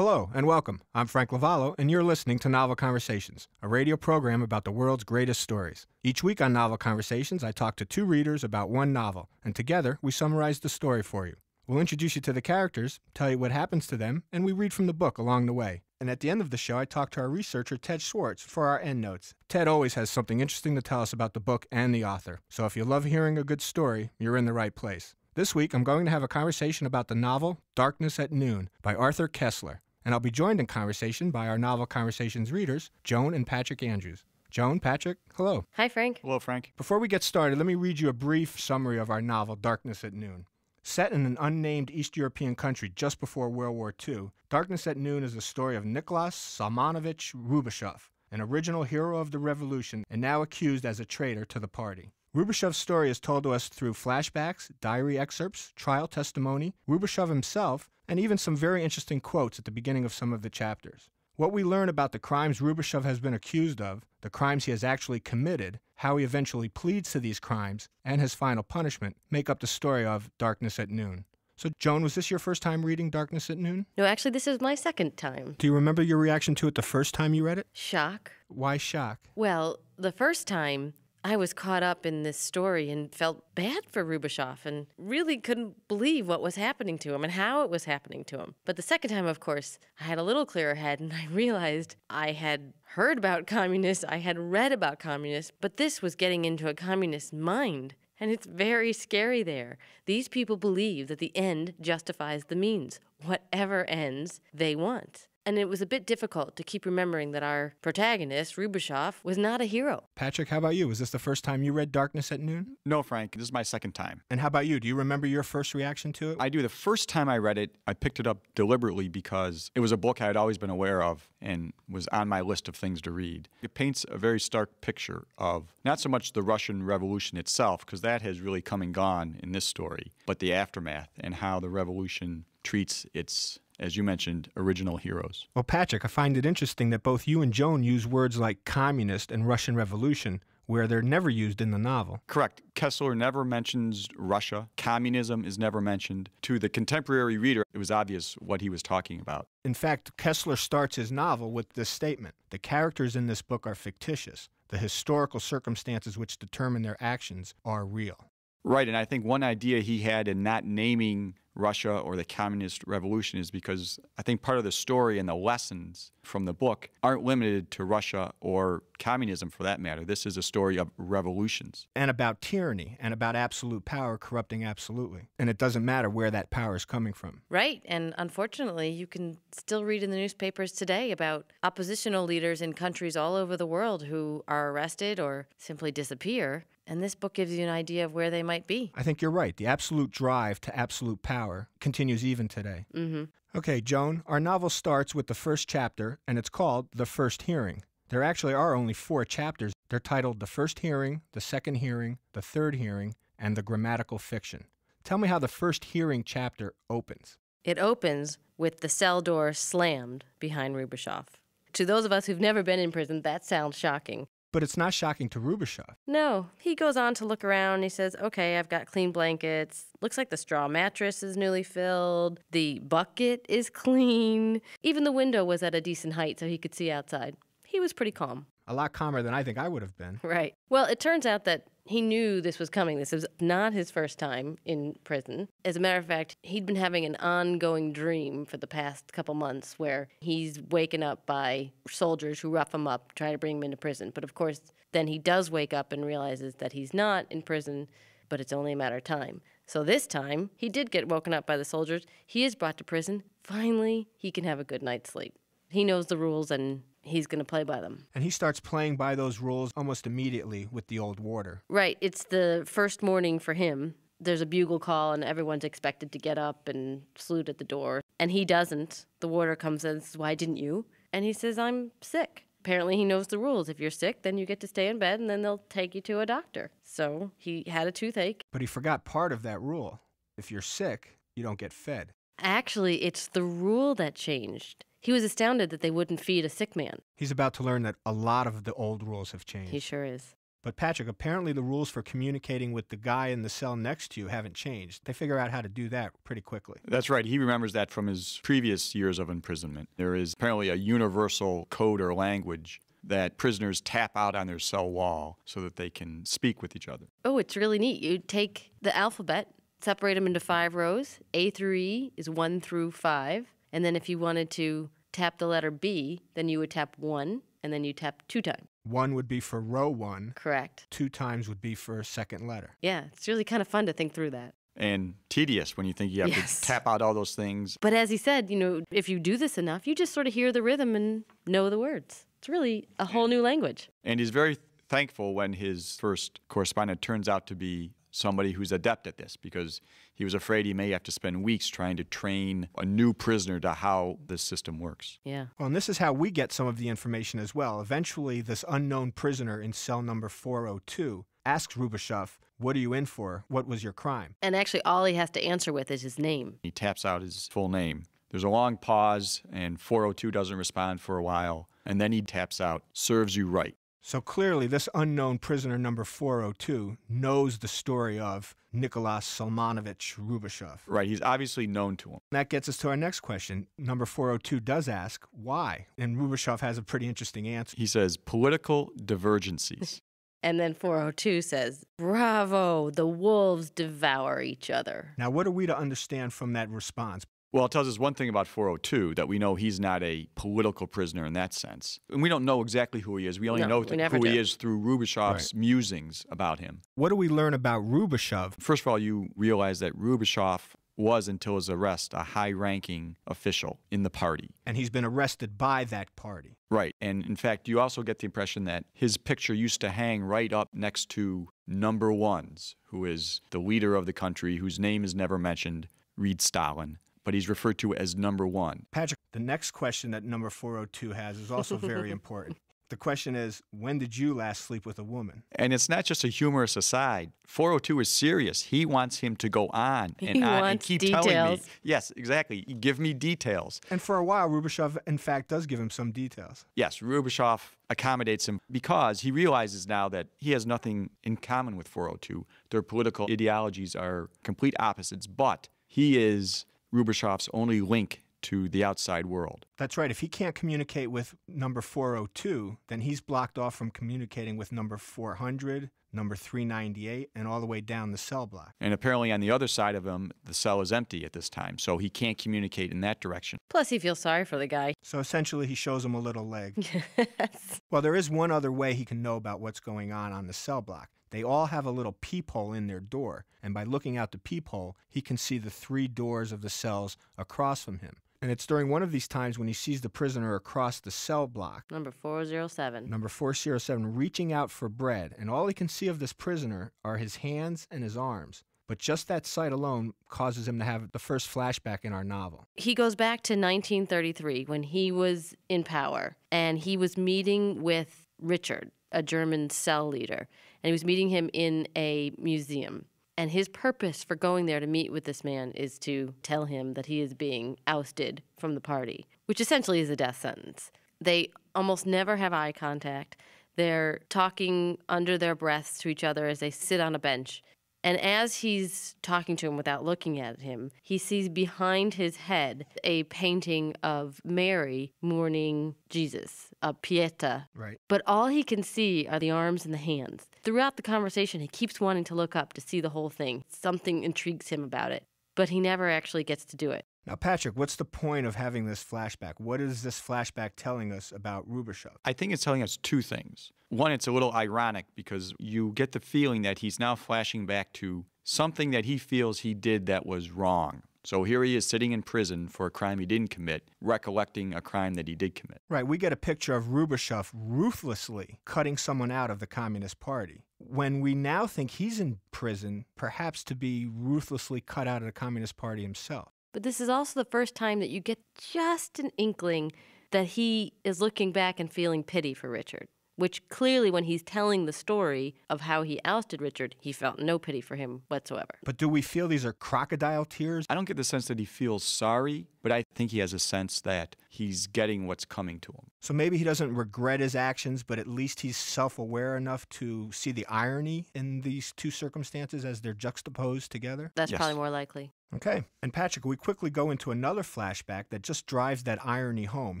Hello and welcome. I'm Frank Lavallo, and you're listening to Novel Conversations, a radio program about the world's greatest stories. Each week on Novel Conversations, I talk to two readers about one novel, and together we summarize the story for you. We'll introduce you to the characters, tell you what happens to them, and we read from the book along the way. And at the end of the show, I talk to our researcher, Ted Schwartz, for our endnotes. Ted always has something interesting to tell us about the book and the author, so if you love hearing a good story, you're in the right place. This week, I'm going to have a conversation about the novel Darkness at Noon by Aruthur Koestler, and I'll be joined in conversation by our Novel Conversations readers, Joan and Patrick Andrews. Joan, Patrick, hello. Hi, Frank. Hello, Frank. Before we get started, let me read you a brief summary of our novel Darkness at Noon. Set in an unnamed East European country just before World War II, Darkness at Noon is the story of Nicholas Salmanovich Rubashov, an original hero of the revolution and now accused as a traitor to the party. Rubashov's story is told to us through flashbacks, diary excerpts, trial testimony, Rubashov himself, and even some very interesting quotes at the beginning of some of the chapters. What we learn about the crimes Rubashov has been accused of, the crimes he has actually committed, how he eventually pleads to these crimes, and his final punishment, make up the story of Darkness at Noon. So, Joan, was this your first time reading Darkness at Noon? No, actually, this is my second time. Do you remember your reaction to it the first time you read it? Shock. Why shock? Well, the first time, I was caught up in this story and felt bad for Rubashov and really couldn't believe what was happening to him and how it was happening to him. But the second time, of course, I had a little clearer head and I realized I had heard about communists, I had read about communists, but this was getting into a communist mind. And it's very scary there. These people believe that the end justifies the means. Whatever ends, they want. And it was a bit difficult to keep remembering that our protagonist, Rubashov, was not a hero. Patrick, how about you? Was this the first time you read Darkness at Noon? No, Frank, this is my second time. And how about you? Do you remember your first reaction to it? I do. The first time I read it, I picked it up deliberately because it was a book I had always been aware of and was on my list of things to read. It paints a very stark picture of not so much the Russian Revolution itself, because that has really come and gone in this story, but the aftermath and how the revolution treats its, as you mentioned, original heroes. Well, Patrick, I find it interesting that both you and Joan use words like communist and Russian Revolution, where they're never used in the novel. Correct. Koestler never mentions Russia. Communism is never mentioned. To the contemporary reader, it was obvious what he was talking about. In fact, Koestler starts his novel with this statement: the characters in this book are fictitious. The historical circumstances which determine their actions are real. Right, and I think one idea he had in not naming Russia or the communist revolution is because I think part of the story and the lessons from the book aren't limited to Russia or communism for that matter. This is a story of revolutions. And about tyranny and about absolute power corrupting absolutely. And it doesn't matter where that power is coming from. Right, and unfortunately, you can still read in the newspapers today about oppositional leaders in countries all over the world who are arrested or simply disappear. And this book gives you an idea of where they might be. I think you're right. The absolute drive to absolute power continues even today. Mm-hmm. Okay, Joan, our novel starts with the first chapter, and it's called The First Hearing. There actually are only 4 chapters. They're titled The First Hearing, The Second Hearing, The Third Hearing, and The Grammatical Fiction. Tell me how the First Hearing chapter opens. It opens with the cell door slammed behind Rubashov. To those of us who've never been in prison, that sounds shocking. But it's not shocking to Rubashov. No, he goes on to look around and he says, okay, I've got clean blankets. Looks like the straw mattress is newly filled. The bucket is clean. Even the window was at a decent height so he could see outside. He was pretty calm. A lot calmer than I think I would have been. Right. Well, it turns out that he knew this was coming. This was not his first time in prison. As a matter of fact, he'd been having an ongoing dream for the past couple months where he's waken up by soldiers who rough him up, try to bring him into prison. But of course, then he does wake up and realizes that he's not in prison, but it's only a matter of time. So this time, he did get woken up by the soldiers. He is brought to prison. Finally, he can have a good night's sleep. He knows the rules and he's going to play by them. And he starts playing by those rules almost immediately with the old warder. Right. It's the first morning for him. There's a bugle call and everyone's expected to get up and salute at the door. And he doesn't. The warder comes in and says, why didn't you? And he says, I'm sick. Apparently he knows the rules. If you're sick, then you get to stay in bed and then they'll take you to a doctor. So he had a toothache. But he forgot part of that rule. If you're sick, you don't get fed. Actually, it's the rule that changed. He was astounded that they wouldn't feed a sick man. He's about to learn that a lot of the old rules have changed. He sure is. But Patrick, apparently the rules for communicating with the guy in the cell next to you haven't changed. They figure out how to do that pretty quickly. That's right. He remembers that from his previous years of imprisonment. There is apparently a universal code or language that prisoners tap out on their cell wall so that they can speak with each other. Oh, it's really neat. You take the alphabet, separate them into 5 rows. A through E is 1 through 5. And then if you wanted to tap the letter B, then you would tap 1, and then you tap 2 times. 1 would be for row 1. Correct. 2 times would be for a second letter. Yeah, it's really kind of fun to think through that. And tedious when you think you have to tap out all those things. But as he said, if you do this enough, you just sort of hear the rhythm and know the words. It's really a whole new language. And he's very thankful when his first correspondent turns out to be somebody who's adept at this, because he was afraid he may have to spend weeks trying to train a new prisoner to how this system works. Yeah. Well, and this is how we get some of the information as well. Eventually, this unknown prisoner in cell number 402 asks Rubashov, "What are you in for? What was your crime?" And actually, all he has to answer with is his name. He taps out his full name. There's a long pause, and 402 doesn't respond for a while, and then he taps out, "Serves you right." So clearly, this unknown prisoner number 402 knows the story of Nicholas Salmanovich Rubashov. Right, he's obviously known to him. That gets us to our next question. Number 402 does ask, why? And Rubashov has a pretty interesting answer. He says, political divergencies. And then 402 says, "Bravo, the wolves devour each other." Now, what are we to understand from that response? Well, it tells us one thing about 402, that we know he's not a political prisoner in that sense. And we don't know exactly who he is. We only know who he is through Rubashov's musings about him. What do we learn about Rubashov? First of all, you realize that Rubashov was, until his arrest, a high-ranking official in the party. And he's been arrested by that party. Right. And in fact, you also get the impression that his picture used to hang right up next to number one's, who is the leader of the country, whose name is never mentioned, read Stalin. But he's referred to as number one. Patrick, the next question that number 402 has is also very important. The question is, when did you last sleep with a woman? And it's not just a humorous aside. 402 is serious. He wants him to go on and keep telling me. Yes, exactly. Give me details. And for a while, Rubashov, in fact, does give him some details. Yes, Rubashov accommodates him because he realizes now that he has nothing in common with 402. Their political ideologies are complete opposites, but he is Rubashov's only link to the outside world. That's right. If he can't communicate with number 402, then he's blocked off from communicating with number 400, number 398, and all the way down the cell block. And apparently on the other side of him, the cell is empty at this time, so he can't communicate in that direction. Plus, he feels sorry for the guy. So essentially, he shows him a little leg. Yes. Well, there is one other way he can know about what's going on the cell block. They all have a little peephole in their door, and by looking out the peephole, he can see the 3 doors of the cells across from him. And it's during one of these times when he sees the prisoner across the cell block, Number 407. number 407, reaching out for bread, and all he can see of this prisoner are his hands and his arms. But just that sight alone causes him to have the first flashback in our novel. He goes back to 1933 when he was in power, and he was meeting with Richard, a German cell leader, and he was meeting him in a museum. And his purpose for going there to meet with this man is to tell him that he is being ousted from the party, which essentially is a death sentence. They almost never have eye contact. They're talking under their breaths to each other as they sit on a bench. And as he's talking to him without looking at him, he sees behind his head a painting of Mary mourning Jesus, a Pieta. Right. But all he can see are the arms and the hands. Throughout the conversation, he keeps wanting to look up to see the whole thing. Something intrigues him about it, but he never actually gets to do it. Now, Patrick, what's the point of having this flashback? What is this flashback telling us about Rubashov? I think it's telling us 2 things. One, it's a little ironic because you get the feeling that he's now flashing back to something that he feels he did that was wrong. So here he is sitting in prison for a crime he didn't commit, recollecting a crime that he did commit. Right, we get a picture of Rubashov ruthlessly cutting someone out of the Communist Party. When we now think he's in prison, perhaps to be ruthlessly cut out of the Communist Party himself. But this is also the first time that you get just an inkling that he is looking back and feeling pity for Richard. which clearly when he's telling the story of how he ousted Richard, he felt no pity for him whatsoever. But do we feel these are crocodile tears? I don't get the sense that he feels sorry, but I think he has a sense that he's getting what's coming to him. So maybe he doesn't regret his actions, but at least he's self-aware enough to see the irony in these two circumstances as they're juxtaposed together? That's Yes. probably more likely. Okay. And Patrick, we quickly go into another flashback that just drives that irony home.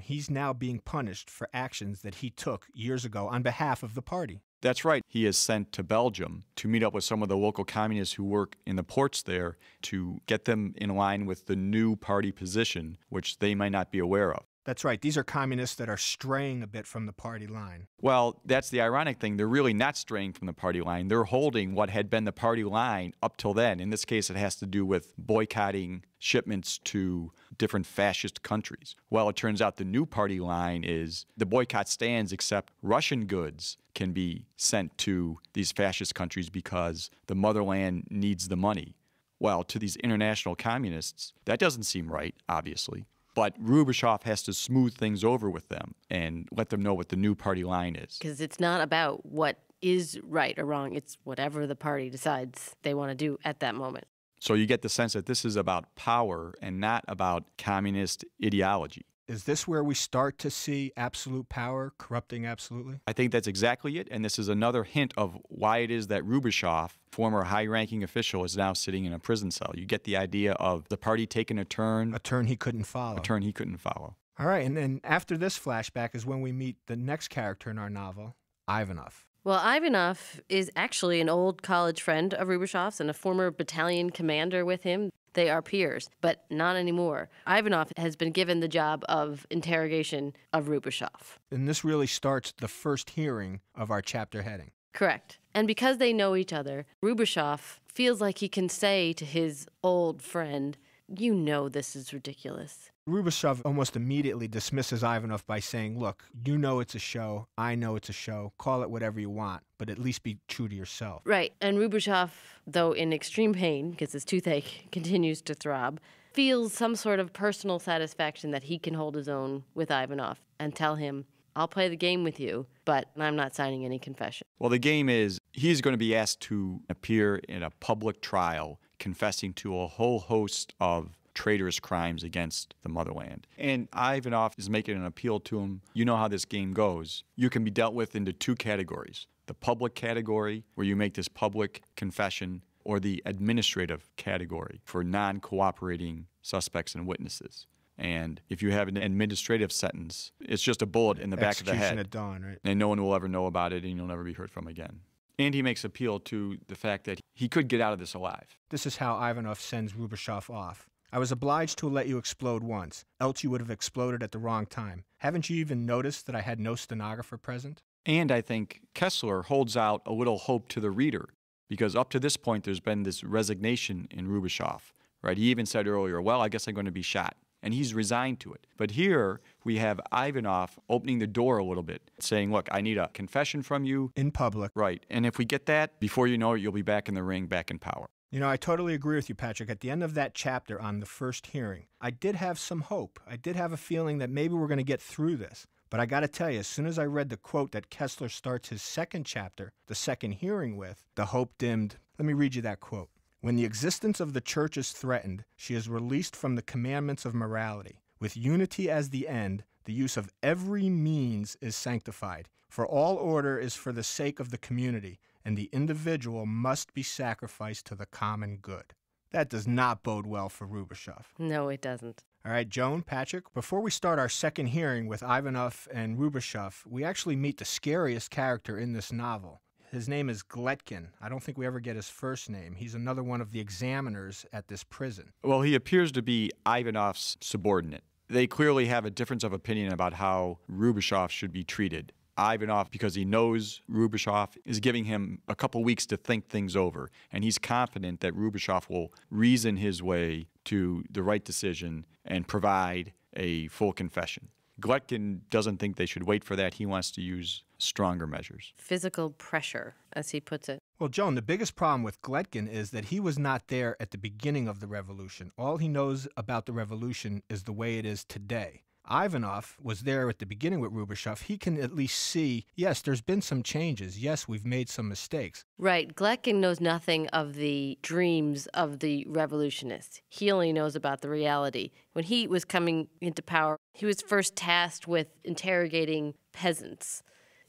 He's now being punished for actions that he took years ago on behalf of the party. That's right. He is sent to Belgium to meet up with some of the local communists who work in the ports there to get them in line with the new party position, which they might not be aware of. That's right. These are communists that are straying a bit from the party line. Well, that's the ironic thing. They're really not straying from the party line. They're holding what had been the party line up till then. In this case, it has to do with boycotting shipments to different fascist countries. Well, it turns out the new party line is the boycott stands except Russian goods can be sent to these fascist countries because the motherland needs the money. Well, to these international communists, that doesn't seem right, obviously. But Rubashov has to smooth things over with them and let them know what the new party line is. Because it's not about what is right or wrong. It's whatever the party decides they want to do at that moment. So you get the sense that this is about power and not about communist ideology. Is this where we start to see absolute power corrupting absolutely? I think that's exactly it, and this is another hint of why it is that Rubashov, former high-ranking official, is now sitting in a prison cell. You get the idea of the party taking a turn He couldn't follow. All right, and then after this flashback is when we meet the next character in our novel, Ivanov. Well, Ivanov is actually an old college friend of Rubashov's and a former battalion commander with him. They are peers, but not anymore. Ivanov has been given the job of interrogation of Rubashov. And this really starts the first hearing of our chapter heading. Correct. And because they know each other, Rubashov feels like he can say to his old friend, "You know this is ridiculous." Rubashov almost immediately dismisses Ivanov by saying, look, you know it's a show, I know it's a show, call it whatever you want, but at least be true to yourself. Right. And Rubashov, though in extreme pain, because his toothache continues to throb, feels some sort of personal satisfaction that he can hold his own with Ivanov and tell him, I'll play the game with you, but I'm not signing any confession. Well, the game is he's going to be asked to appear in a public trial confessing to a whole host of traitorous crimes against the motherland. And Ivanov is making an appeal to him. You know how this game goes. You can be dealt with into two categories. The public category, where you make this public confession, or the administrative category for non-cooperating suspects and witnesses. And if you have an administrative sentence, it's just a bullet in the back of the head. Execution at dawn, right? And no one will ever know about it, and you'll never be heard from again. And he makes appeal to the fact that he could get out of this alive. This is how Ivanov sends Rubashov off. I was obliged to let you explode once, else you would have exploded at the wrong time. Haven't you even noticed that I had no stenographer present? And I think Koestler holds out a little hope to the reader, because up to this point there's been this resignation in Rubashov, right? He even said earlier, well, I guess I'm going to be shot. And he's resigned to it. But here we have Ivanov opening the door a little bit, saying, look, I need a confession from you. In public. Right. And if we get that, before you know it, you'll be back in the ring, back in power. You know, I totally agree with you, Patrick. At the end of that chapter on the first hearing, I did have some hope. I did have a feeling that maybe we're going to get through this. But I got to tell you, as soon as I read the quote that Koestler starts his second chapter, the second hearing with, the hope dimmed. Let me read you that quote. When the existence of the church is threatened, she is released from the commandments of morality. With unity as the end, the use of every means is sanctified. For all order is for the sake of the community, and the individual must be sacrificed to the common good. That does not bode well for Rubashov. No, it doesn't. All right, Joan, Patrick, before we start our second hearing with Ivanov and Rubashov, we actually meet the scariest character in this novel. His name is Gletkin. I don't think we ever get his first name. He's another one of the examiners at this prison. Well, he appears to be Ivanov's subordinate. They clearly have a difference of opinion about how Rubashov should be treated. Ivanov, because he knows Rubashov, is giving him a couple weeks to think things over, and he's confident that Rubashov will reason his way to the right decision and provide a full confession. Gletkin doesn't think they should wait for that. He wants to use stronger measures. Physical pressure, as he puts it. Well, Joan, the biggest problem with Gletkin is that he was not there at the beginning of the revolution. All he knows about the revolution is the way it is today. Ivanov was there at the beginning with Rubashov. He can at least see, yes, there's been some changes. Yes, we've made some mistakes. Right. Gletkin knows nothing of the dreams of the revolutionists. He only knows about the reality. When he was coming into power, he was first tasked with interrogating peasants,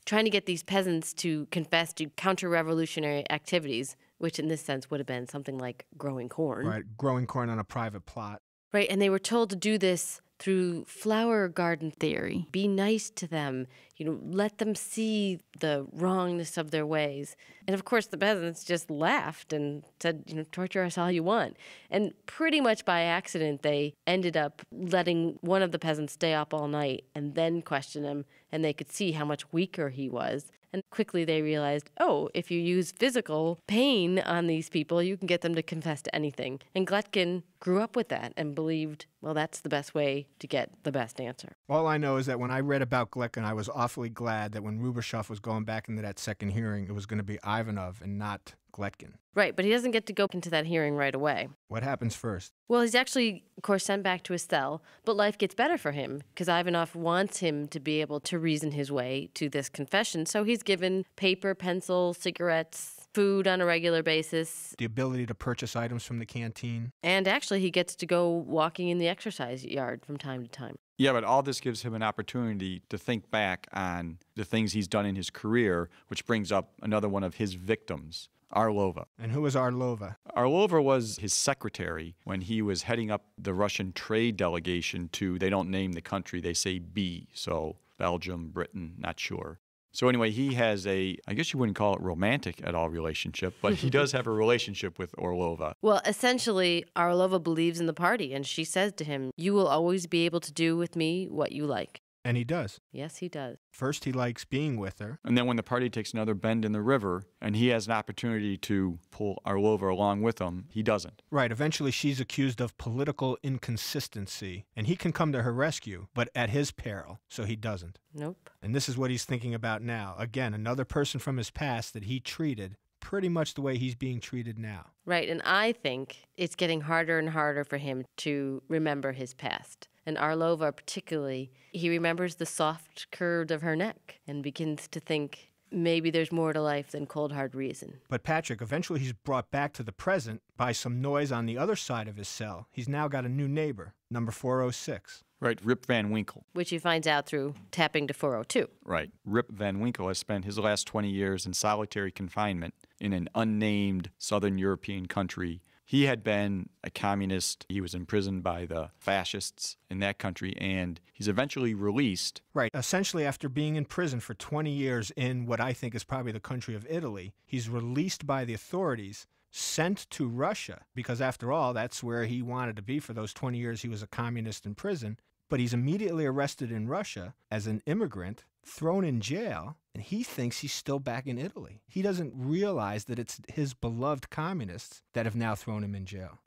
trying to get these peasants to confess to counter-revolutionary activities, which in this sense would have been something like growing corn. Right, growing corn on a private plot. Right, and they were told to do this through flower garden theory. Be nice to them, let them see the wrongness of their ways. And of course, the peasants just laughed and said, torture us all you want. And pretty much by accident, they ended up letting one of the peasants stay up all night and then question him, and they could see how much weaker he was. And quickly they realized, if you use physical pain on these people, you can get them to confess to anything. And Gletkin grew up with that and believed, that's the best way to get the best answer. All I know is that when I read about Gletkin, I was awfully glad that when Rubashov was going back into that second hearing, it was going to be Ivanov and not Gletkin. Right, but he doesn't get to go into that hearing right away. What happens first? Well, he's actually, of course, sent back to his cell, but life gets better for him because Ivanov wants him to be able to reason his way to this confession. So he's given paper, pencil, cigarettes, food on a regular basis. The ability to purchase items from the canteen. And actually, he gets to go walking in the exercise yard from time to time. Yeah, but all this gives him an opportunity to think back on the things he's done in his career, which brings up another one of his victims, Arlova. And who was Arlova? Arlova was his secretary when he was heading up the Russian trade delegation to, they don't name the country, they say B, so Belgium, Britain, not sure. So anyway, he has I guess you wouldn't call it romantic at all relationship, but he does have a relationship with Orlova. Well, essentially, Arlova believes in the party, and she says to him, you will always be able to do with me what you like. And he does. Yes, he does. First, he likes being with her. And then when the party takes another bend in the river and he has an opportunity to pull Arlova along with him, he doesn't. Right. Eventually, she's accused of political inconsistency, and he can come to her rescue, but at his peril, so he doesn't. Nope. And this is what he's thinking about now. Again, another person from his past that he treated pretty much the way he's being treated now. Right, and I think it's getting harder and harder for him to remember his past. And Arlova particularly, he remembers the soft curve of her neck and begins to think maybe there's more to life than cold, hard reason. But Patrick, eventually he's brought back to the present by some noise on the other side of his cell. He's now got a new neighbor, number 406. Right, Rip Van Winkle. Which he finds out through tapping to 402. Right. Rip Van Winkle has spent his last 20 years in solitary confinement in an unnamed southern European country. He had been a communist. He was imprisoned by the fascists in that country, and he's eventually released. Right. Essentially, after being in prison for 20 years in what I think is probably the country of Italy, he's released by the authorities, sent to Russia, because after all, that's where he wanted to be for those 20 years he was a communist in prison. But he's immediately arrested in Russia as an immigrant, thrown in jail, and he thinks he's still back in Italy. He doesn't realize that it's his beloved communists that have now thrown him in jail.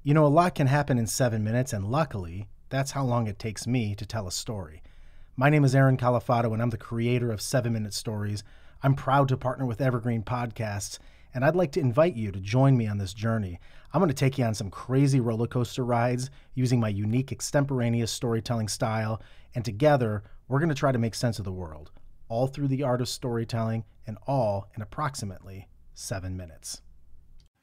A lot can happen in 7 minutes, and luckily, that's how long it takes me to tell a story. My name is Aaron Califato, and I'm the creator of 7-Minute Stories. I'm proud to partner with Evergreen Podcasts, and I'd like to invite you to join me on this journey. I'm going to take you on some crazy roller coaster rides using my unique extemporaneous storytelling style, and together, we're going to try to make sense of the world, all through the art of storytelling, and all in approximately 7 minutes.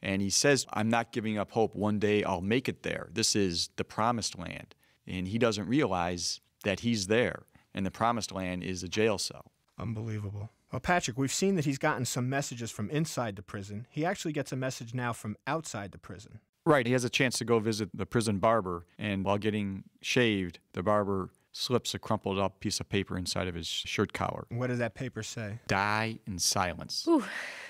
And he says, I'm not giving up hope. One day I'll make it there. This is the promised land. And he doesn't realize that he's there, and the promised land is a jail cell. Unbelievable. Well, Patrick, we've seen that he's gotten some messages from inside the prison. He actually gets a message now from outside the prison. Right. He has a chance to go visit the prison barber, and while getting shaved, the barber slips a crumpled up piece of paper inside of his shirt collar. What does that paper say? Die in silence. Ooh.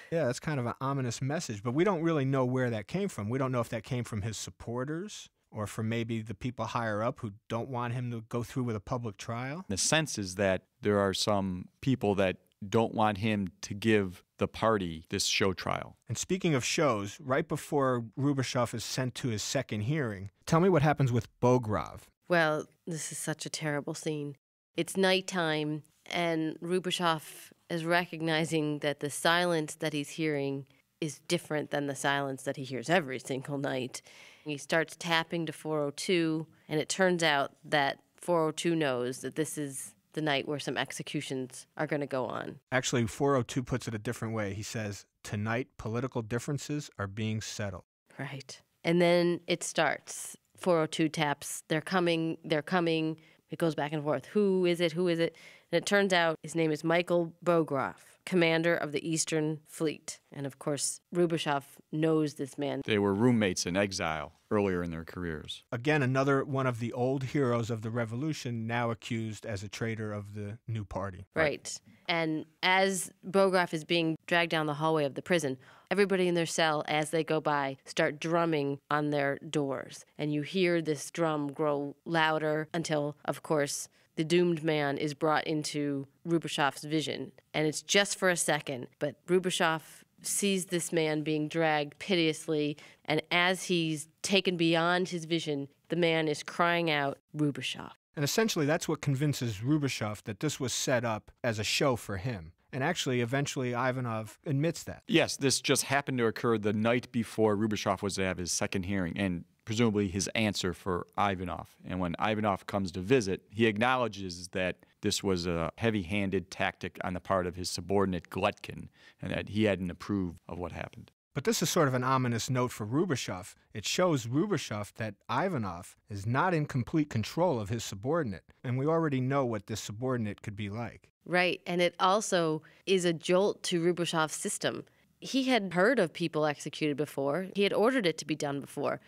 Yeah, that's kind of an ominous message, but we don't really know where that came from. We don't know if that came from his supporters or from maybe the people higher up who don't want him to go through with a public trial. The sense is that there are some people that don't want him to give the party this show trial. And speaking of shows, right before Rubashov is sent to his second hearing, tell me what happens with Bogrov. Well, this is such a terrible scene. It's nighttime, and Rubashov is recognizing that the silence that he's hearing is different than the silence that he hears every single night. He starts tapping to 402, and it turns out that 402 knows that this is the night where some executions are going to go on. Actually, 402 puts it a different way. He says, tonight, political differences are being settled. Right. And then it starts. 402 taps, they're coming. It goes back and forth. Who is it? And it turns out his name is Michael Bogroff, commander of the Eastern Fleet. And of course, Rubashov knows this man. They were roommates in exile earlier in their careers. Again, another one of the old heroes of the revolution, now accused as a traitor of the new party. Right. And as Bogroff is being dragged down the hallway of the prison, everybody in their cell, as they go by, start drumming on their doors. And you hear this drum grow louder until, of course, the doomed man is brought into Rubashov's vision. And it's just for a second, but Rubashov sees this man being dragged piteously, and as he's taken beyond his vision, the man is crying out, Rubashov. And essentially, that's what convinces Rubashov that this was set up as a show for him. And actually, eventually, Ivanov admits that. Yes, this just happened to occur the night before Rubashov was to have his second hearing, and presumably his answer for Ivanov. And when Ivanov comes to visit, he acknowledges that this was a heavy-handed tactic on the part of his subordinate Gletkin, and that he hadn't approved of what happened. But this is sort of an ominous note for Rubashov. It shows Rubashov that Ivanov is not in complete control of his subordinate, and we already know what this subordinate could be like. Right, and it also is a jolt to Rubashov's system. He had heard of people executed before. He had ordered it to be done before,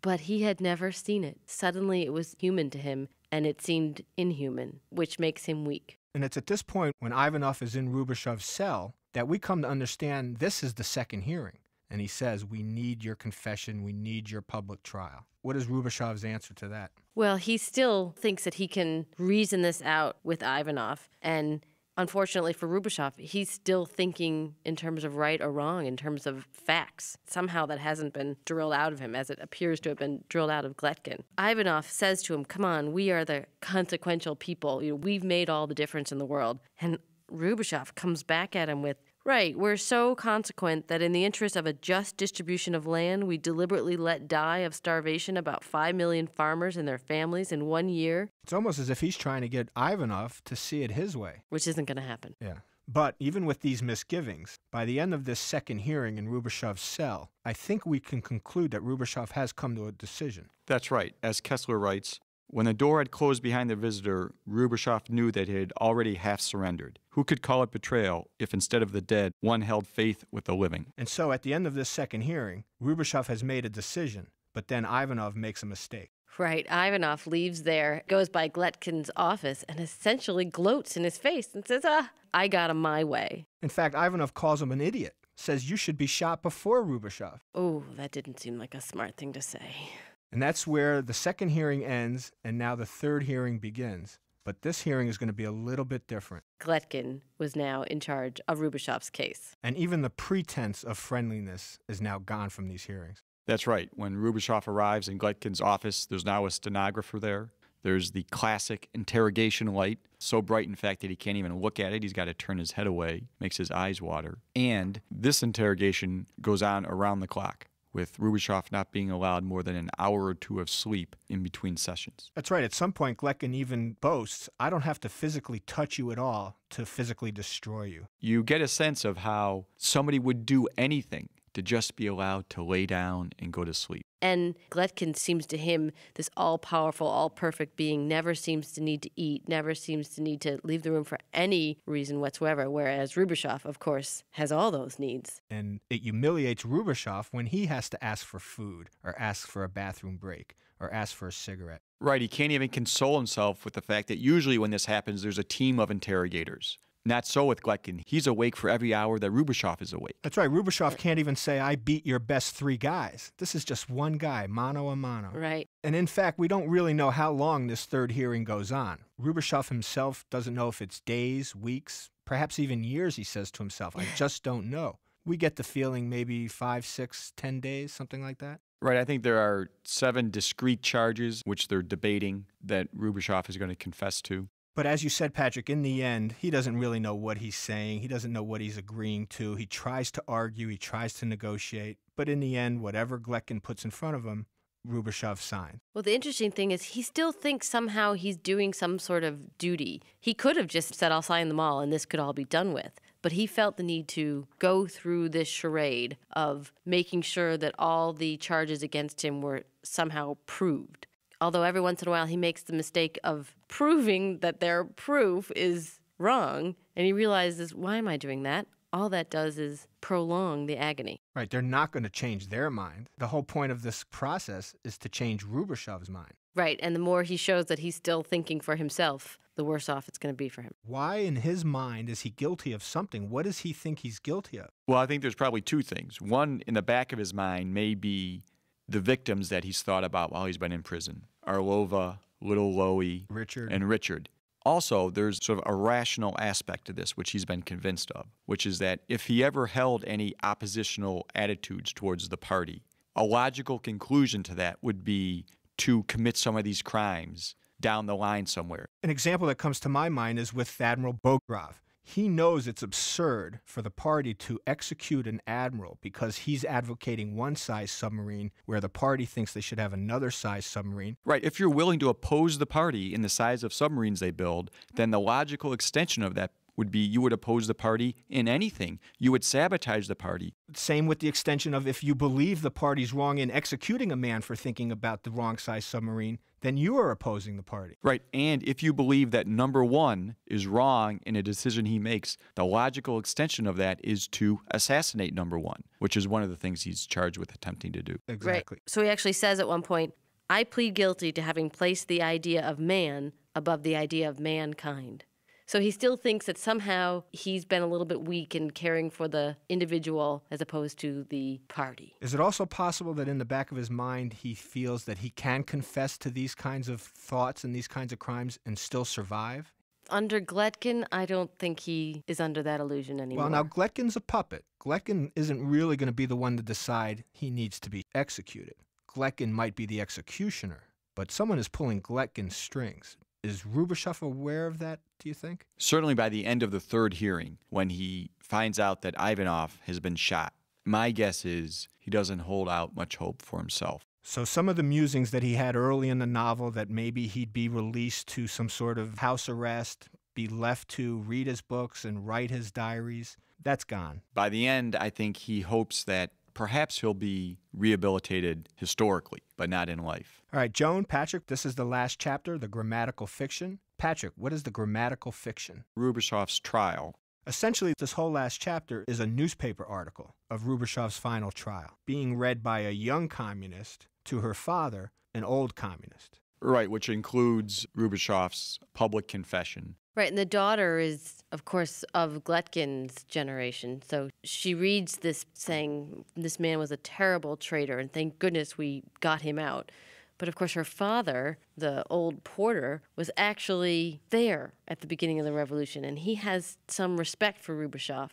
but he had never seen it. Suddenly it was human to him, and it seemed inhuman, which makes him weak. And it's at this point, when Ivanov is in Rubashov's cell, that we come to understand this is the second hearing. And he says, we need your confession, we need your public trial. What is Rubashov's answer to that? Well, he still thinks that he can reason this out with Ivanov. And unfortunately for Rubashov, he's still thinking in terms of right or wrong, in terms of facts. Somehow that hasn't been drilled out of him, as it appears to have been drilled out of Gletkin. Ivanov says to him, come on, we are the consequential people. We've made all the difference in the world. And Rubashov comes back at him with, right, we're so consequent that in the interest of a just distribution of land, we deliberately let die of starvation about 5 million farmers and their families in 1 year. It's almost as if he's trying to get Ivanov to see it his way. Which isn't going to happen. Yeah. But even with these misgivings, by the end of this second hearing in Rubashov's cell, I think we can conclude that Rubashov has come to a decision. That's right. As Koestler writes, when the door had closed behind the visitor, Rubashov knew that he had already half surrendered. Who could call it betrayal if instead of the dead, one held faith with the living? And so at the end of this second hearing, Rubashov has made a decision, but then Ivanov makes a mistake. Right. Ivanov leaves there, goes by Gletkin's office, and essentially gloats in his face and says, I got him my way. In fact, Ivanov calls him an idiot, says you should be shot before Rubashov. Oh, that didn't seem like a smart thing to say. And that's where the second hearing ends, and now the third hearing begins. But this hearing is going to be a little bit different. Gletkin was now in charge of Rubashov's case. And even the pretense of friendliness is now gone from these hearings. That's right. When Rubashov arrives in Gletkin's office, there's now a stenographer there. There's the classic interrogation light, so bright, in fact, that he can't even look at it. He's got to turn his head away, makes his eyes water. And this interrogation goes on around the clock, with Rubashov not being allowed more than an hour or two of sleep in between sessions. That's right. At some point, Gletkin even boasts, I don't have to physically touch you at all to physically destroy you. You get a sense of how somebody would do anything to just be allowed to lay down and go to sleep. And Gletkin seems to him this all-powerful, all-perfect being, never seems to need to eat, never seems to need to leave the room for any reason whatsoever, whereas Rubashov, of course, has all those needs. And it humiliates Rubashov when he has to ask for food, or ask for a bathroom break, or ask for a cigarette. Right, he can't even console himself with the fact that usually when this happens, there's a team of interrogators. Not so with Gletkin. He's awake for every hour that Rubashov is awake. That's right. Rubashov can't even say, I beat your best 3 guys. This is just one guy, mano a mano. Right. And in fact, we don't really know how long this third hearing goes on. Rubashov himself doesn't know if it's days, weeks, perhaps even years, he says to himself. I just don't know. We get the feeling maybe 5, 6, 10 days, something like that. Right, I think there are 7 discrete charges which they're debating that Rubashov is going to confess to. But as you said, Patrick, in the end, he doesn't really know what he's saying. He doesn't know what he's agreeing to. He tries to argue. He tries to negotiate. But in the end, whatever Gletkin puts in front of him, Rubashov signed. Well, the interesting thing is he still thinks somehow he's doing some sort of duty. He could have just said, I'll sign them all and this could all be done with. But he felt the need to go through this charade of making sure that all the charges against him were somehow proved. Although every once in a while he makes the mistake of proving that their proof is wrong, and he realizes, why am I doing that? All that does is prolong the agony. Right, they're not going to change their mind. The whole point of this process is to change Rubashov's mind. Right, and the more he shows that he's still thinking for himself, the worse off it's going to be for him. Why in his mind is he guilty of something? What does he think he's guilty of? Well, I think there's probably two things. One, in the back of his mind, may be the victims that he's thought about while he's been in prison. Arlova, Little Loey, Richard. and Richard. Also, there's sort of a rational aspect to this, which he's been convinced of, which is that if he ever held any oppositional attitudes towards the party, a logical conclusion to that would be to commit some of these crimes down the line somewhere. An example that comes to my mind is with Admiral Bogrov. He knows it's absurd for the party to execute an admiral because he's advocating one size submarine where the party thinks they should have another size submarine. Right. If you're willing to oppose the party in the size of submarines they build, then the logical extension of that would be you would oppose the party in anything. You would sabotage the party. Same with the extension of if you believe the party's wrong in executing a man for thinking about the wrong size submarine, then you are opposing the party. Right. And if you believe that number one is wrong in a decision he makes, the logical extension of that is to assassinate number one, which is one of the things he's charged with attempting to do. Exactly. Right. So he actually says at one point, I plead guilty to having placed the idea of man above the idea of mankind. So he still thinks that somehow he's been a little bit weak in caring for the individual as opposed to the party. Is it also possible that in the back of his mind he feels that he can confess to these kinds of thoughts and these kinds of crimes and still survive? Under Gletkin, I don't think he is under that illusion anymore. Well, now Gletkin's a puppet. Gletkin isn't really going to be the one to decide he needs to be executed. Gletkin might be the executioner, but someone is pulling Gletkin's strings. Is Rubashov aware of that, do you think? Certainly by the end of the third hearing, when he finds out that Ivanov has been shot, my guess is he doesn't hold out much hope for himself. So some of the musings that he had early in the novel that maybe he'd be released to some sort of house arrest, be left to read his books and write his diaries, that's gone. By the end, I think he hopes that perhaps he'll be rehabilitated historically, but not in life. All right, Joan, Patrick, this is the last chapter, the grammatical fiction. Patrick, what is the grammatical fiction? Rubashov's trial. Essentially, this whole last chapter is a newspaper article of Rubashov's final trial, being read by a young communist to her father, an old communist. Right, which includes Rubashov's public confession. Right, and the daughter is, of course, of Gletkin's generation. So she reads this saying, this man was a terrible traitor, and thank goodness we got him out. But of course, her father, the old porter, was actually there at the beginning of the revolution, and he has some respect for Rubashov.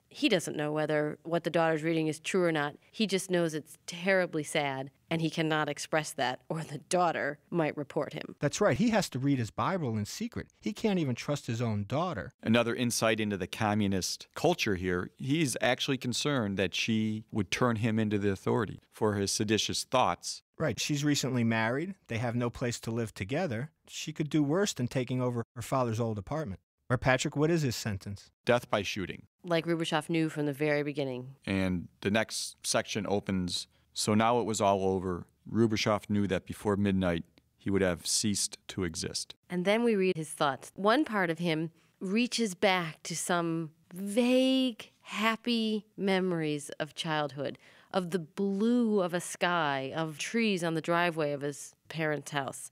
He doesn't know whether what the daughter's reading is true or not. He just knows it's terribly sad, and he cannot express that, or the daughter might report him. That's right. He has to read his Bible in secret. He can't even trust his own daughter. Another insight into the communist culture here, he's actually concerned that she would turn him into the authority for his seditious thoughts. Right. She's recently married. They have no place to live together. She could do worse than taking over her father's old apartment. Or Patrick, what is his sentence? Death by shooting. Like Rubashov knew from the very beginning. And the next section opens, so now it was all over. Rubashov knew that before midnight he would have ceased to exist. And then we read his thoughts. One part of him reaches back to some vague, happy memories of childhood, of the blue of a sky, of trees on the driveway of his parents' house.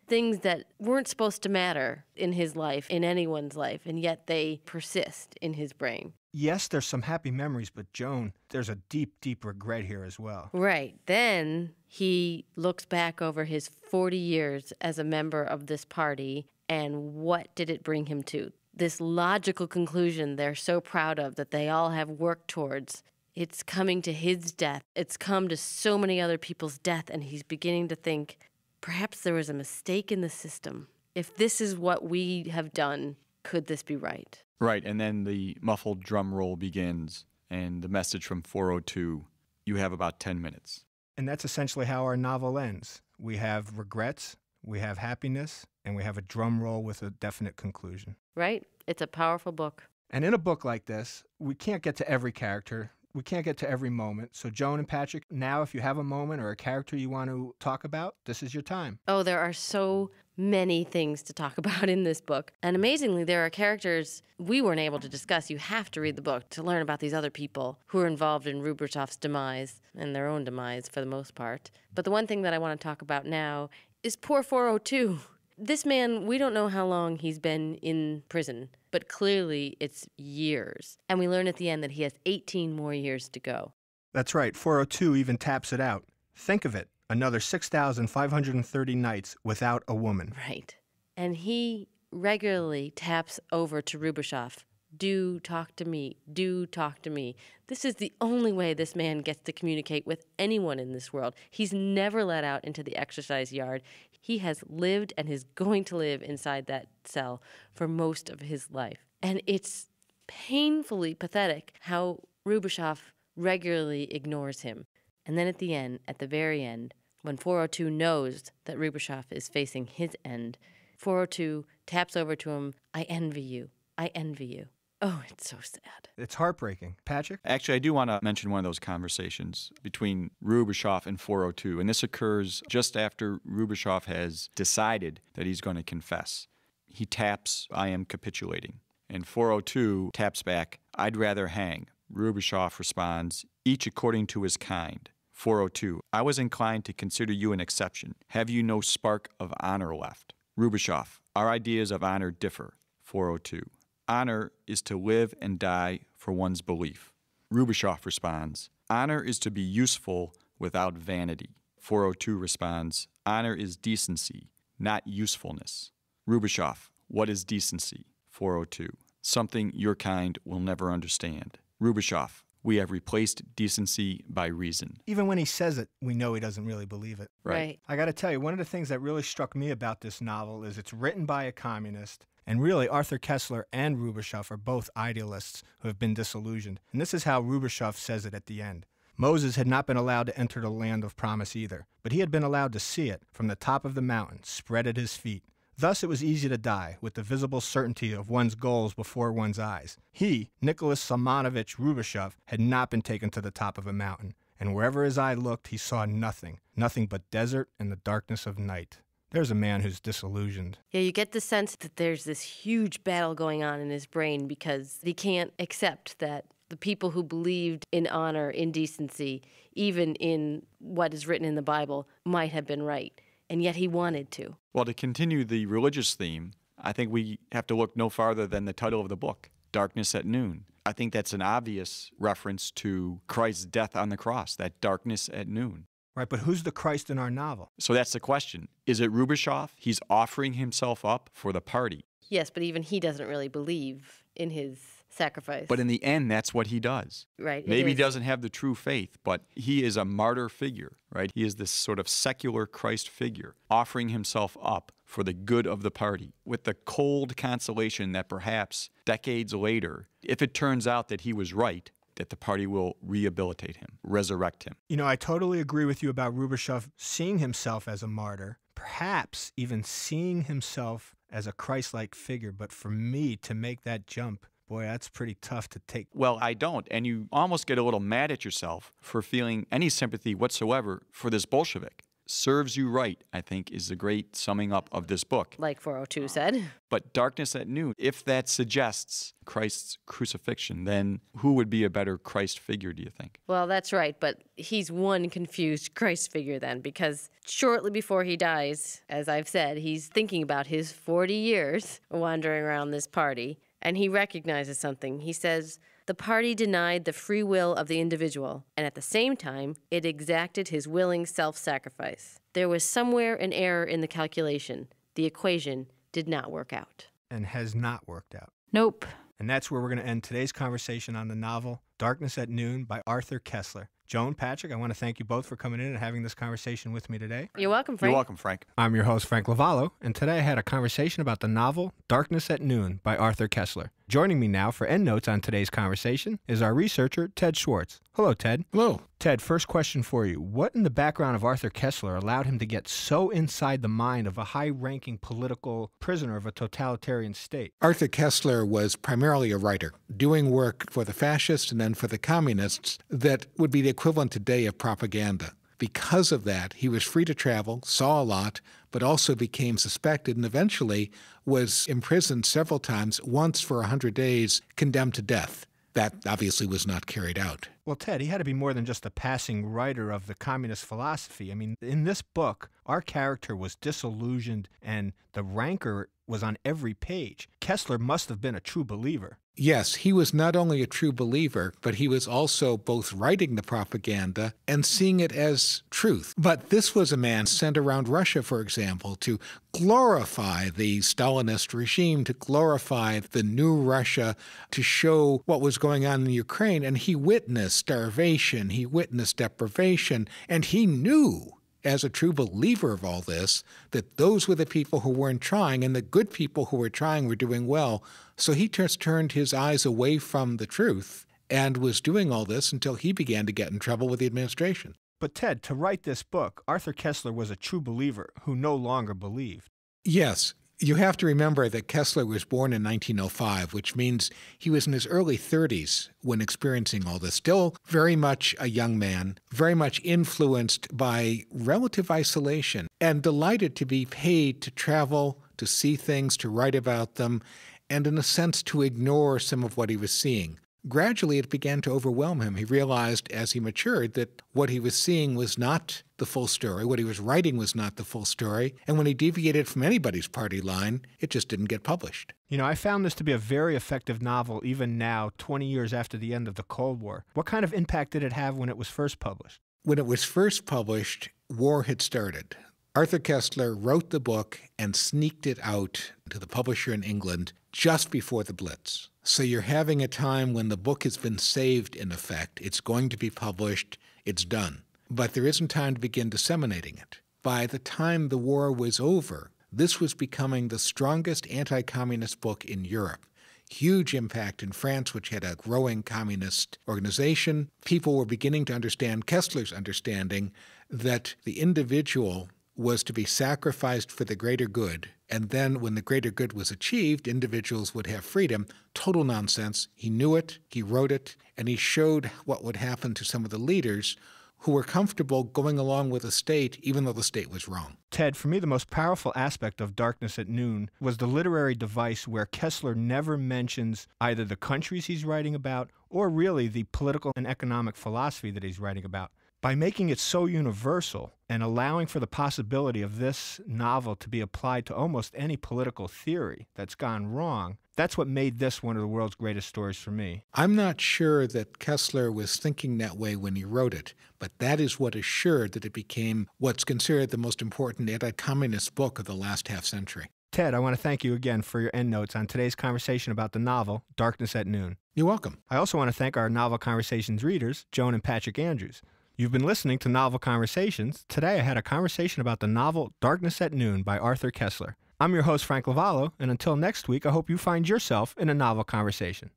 Things that weren't supposed to matter in his life, in anyone's life, and yet they persist in his brain. Yes, there's some happy memories, but Joan, there's a deep, deep regret here as well. Right. Then he looks back over his 40 years as a member of this party, and what did it bring him to? This logical conclusion they're so proud of that they all have worked towards. It's coming to his death. It's come to so many other people's death, and he's beginning to think, perhaps there was a mistake in the system. If this is what we have done, could this be right? Right, and then the muffled drum roll begins, and the message from 402, you have about 10 minutes. And that's essentially how our novel ends. We have regrets, we have happiness, and we have a drum roll with a definite conclusion. Right? It's a powerful book. And in a book like this, we can't get to every character. We can't get to every moment. So Joan and Patrick, now if you have a moment or a character you want to talk about, this is your time. Oh, there are so many things to talk about in this book. And amazingly, there are characters we weren't able to discuss. You have to read the book to learn about these other people who are involved in Rubashov's demise and their own demise for the most part. But the one thing that I want to talk about now is poor 402. This man, we don't know how long he's been in prison, but clearly it's years. And we learn at the end that he has 18 more years to go. That's right. 402 even taps it out. Think of it. Another 6,530 nights without a woman. Right. And he regularly taps over to Rubashov. Do talk to me. Do talk to me. This is the only way this man gets to communicate with anyone in this world. He's never let out into the exercise yard. He has lived and is going to live inside that cell for most of his life. And it's painfully pathetic how Rubashov regularly ignores him. And then at the end, at the very end, when 402 knows that Rubashov is facing his end, 402 taps over to him, I envy you. I envy you. Oh, it's so sad. It's heartbreaking. Patrick? Actually, I do want to mention one of those conversations between Rubashov and 402, and this occurs just after Rubashov has decided that he's going to confess. He taps, I am capitulating, and 402 taps back, I'd rather hang. Rubashov responds, each according to his kind. 402, I was inclined to consider you an exception. Have you no spark of honor left? Rubashov, our ideas of honor differ. 402, honor is to live and die for one's belief. Rubashov responds, honor is to be useful without vanity. 402 responds, honor is decency, not usefulness. Rubashov, what is decency? 402, something your kind will never understand. Rubashov, we have replaced decency by reason. Even when he says it, we know he doesn't really believe it. Right. I got to tell you, one of the things that really struck me about this novel is it's written by a communist. And really, Aruthur Koestler and Rubashov are both idealists who have been disillusioned. And this is how Rubashov says it at the end. Moses had not been allowed to enter the land of promise either, but he had been allowed to see it from the top of the mountain, spread at his feet. Thus it was easy to die, with the visible certainty of one's goals before one's eyes. He, Nicholas Salmanovich Rubashov, had not been taken to the top of a mountain, and wherever his eye looked, he saw nothing but desert and the darkness of night. There's a man who's disillusioned. Yeah, you get the sense that there's this huge battle going on in his brain because he can't accept that the people who believed in honor, in decency, even in what is written in the Bible, might have been right. And yet he wanted to. Well, to continue the religious theme, I think we have to look no farther than the title of the book, Darkness at Noon. I think that's an obvious reference to Christ's death on the cross, that darkness at noon. Right, but who's the Christ in our novel? So that's the question. Is it Rubashov? He's offering himself up for the party. Yes, but even he doesn't really believe in his sacrifice. But in the end, that's what he does. Right. Maybe he doesn't have the true faith, but he is a martyr figure, right? He is this sort of secular Christ figure, offering himself up for the good of the party, with the cold consolation that perhaps decades later, if it turns out that he was right, that the party will rehabilitate him, resurrect him. You know, I totally agree with you about Rubashov seeing himself as a martyr, perhaps even seeing himself as a Christ-like figure, but for me to make that jump, boy, that's pretty tough to take. Well, I don't, and you almost get a little mad at yourself for feeling any sympathy whatsoever for this Bolshevik. Serves you right, I think, is the great summing up of this book. Like 402 said. But Darkness at Noon, if that suggests Christ's crucifixion, then who would be a better Christ figure, do you think? Well, that's right, but he's one confused Christ figure then, because shortly before he dies, as I've said, he's thinking about his 40 years wandering around this party, and he recognizes something. He says, the party denied the free will of the individual, and at the same time, it exacted his willing self-sacrifice. There was somewhere an error in the calculation. The equation did not work out. And has not worked out. Nope. And that's where we're going to end today's conversation on the novel Darkness at Noon by Aruthur Koestler. Joan, Patrick, I want to thank you both for coming in and having this conversation with me today. You're welcome, Frank. You're welcome, Frank. I'm your host, Frank Lavallo, and today I had a conversation about the novel Darkness at Noon by Aruthur Koestler. Joining me now for endnotes on today's conversation is our researcher, Ted Schwartz. Hello, Ted. Hello. Ted, first question for you. What in the background of Aruthur Koestler allowed him to get so inside the mind of a high-ranking political prisoner of a totalitarian state? Aruthur Koestler was primarily a writer, doing work for the fascists and then for the communists that would be the equivalent today of propaganda. Because of that, he was free to travel, saw a lot, but also became suspected and eventually was imprisoned several times, once for 100 days, condemned to death. That obviously was not carried out. Well, Ted, he had to be more than just a passing writer of the communist philosophy. I mean, in this book, our character was disillusioned and the rancor was on every page. Koestler must have been a true believer. Yes, he was not only a true believer, but he was also both writing the propaganda and seeing it as truth. But this was a man sent around Russia, for example, to glorify the Stalinist regime, to glorify the new Russia, to show what was going on in Ukraine. And he witnessed starvation, he witnessed deprivation, and he knew, as a true believer of all this, that those were the people who weren't trying, and the good people who were trying were doing well. So he just turned his eyes away from the truth and was doing all this until he began to get in trouble with the administration. But Ted, to write this book, Aruthur Koestler was a true believer who no longer believed. Yes. You have to remember that Koestler was born in 1905, which means he was in his early 30s when experiencing all this. Still very much a young man, very much influenced by relative isolation, and delighted to be paid to travel, to see things, to write about them, and in a sense to ignore some of what he was seeing. Gradually, it began to overwhelm him. He realized as he matured that what he was seeing was not the full story. What he was writing was not the full story. And when he deviated from anybody's party line, it just didn't get published. You know, I found this to be a very effective novel even now, 20 years after the end of the Cold War. What kind of impact did it have when it was first published? When it was first published, war had started. Aruthur Koestler wrote the book and sneaked it out to the publisher in England just before the Blitz. So you're having a time when the book has been saved, in effect. It's going to be published. It's done. But there isn't time to begin disseminating it. By the time the war was over, this was becoming the strongest anti-communist book in Europe. Huge impact in France, which had a growing communist organization. People were beginning to understand Koestler's understanding that the individual was to be sacrificed for the greater good, and then when the greater good was achieved, individuals would have freedom. Total nonsense. He knew it, he wrote it, and he showed what would happen to some of the leaders who were comfortable going along with the state, even though the state was wrong. Ted, for me, the most powerful aspect of Darkness at Noon was the literary device where Koestler never mentions either the countries he's writing about or really the political and economic philosophy that he's writing about. By making it so universal and allowing for the possibility of this novel to be applied to almost any political theory that's gone wrong, that's what made this one of the world's greatest stories for me. I'm not sure that Koestler was thinking that way when he wrote it, but that is what assured that it became what's considered the most important anti-communist book of the last half-century. Ted, I want to thank you again for your endnotes on today's conversation about the novel, Darkness at Noon. You're welcome. I also want to thank our Novel Conversations readers, Joan and Patrick Andrews. You've been listening to Novel Conversations. Today I had a conversation about the novel Darkness at Noon by Aruthur Koestler. I'm your host, Frank Lavallo, and until next week, I hope you find yourself in a novel conversation.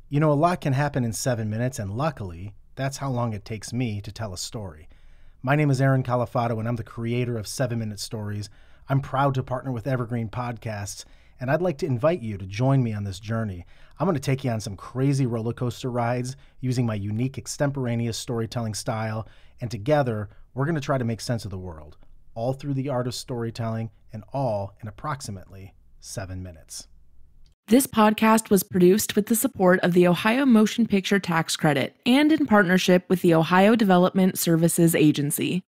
You know, a lot can happen in 7 minutes, and luckily, that's how long it takes me to tell a story. My name is Joan Andrews, and I'm the creator of 7-Minute Stories. I'm proud to partner with Evergreen Podcasts, and I'd like to invite you to join me on this journey. I'm going to take you on some crazy roller coaster rides using my unique extemporaneous storytelling style, and together, we're going to try to make sense of the world, all through the art of storytelling, and all in approximately 7 minutes. This podcast was produced with the support of the Ohio Motion Picture Tax Credit and in partnership with the Ohio Development Services Agency.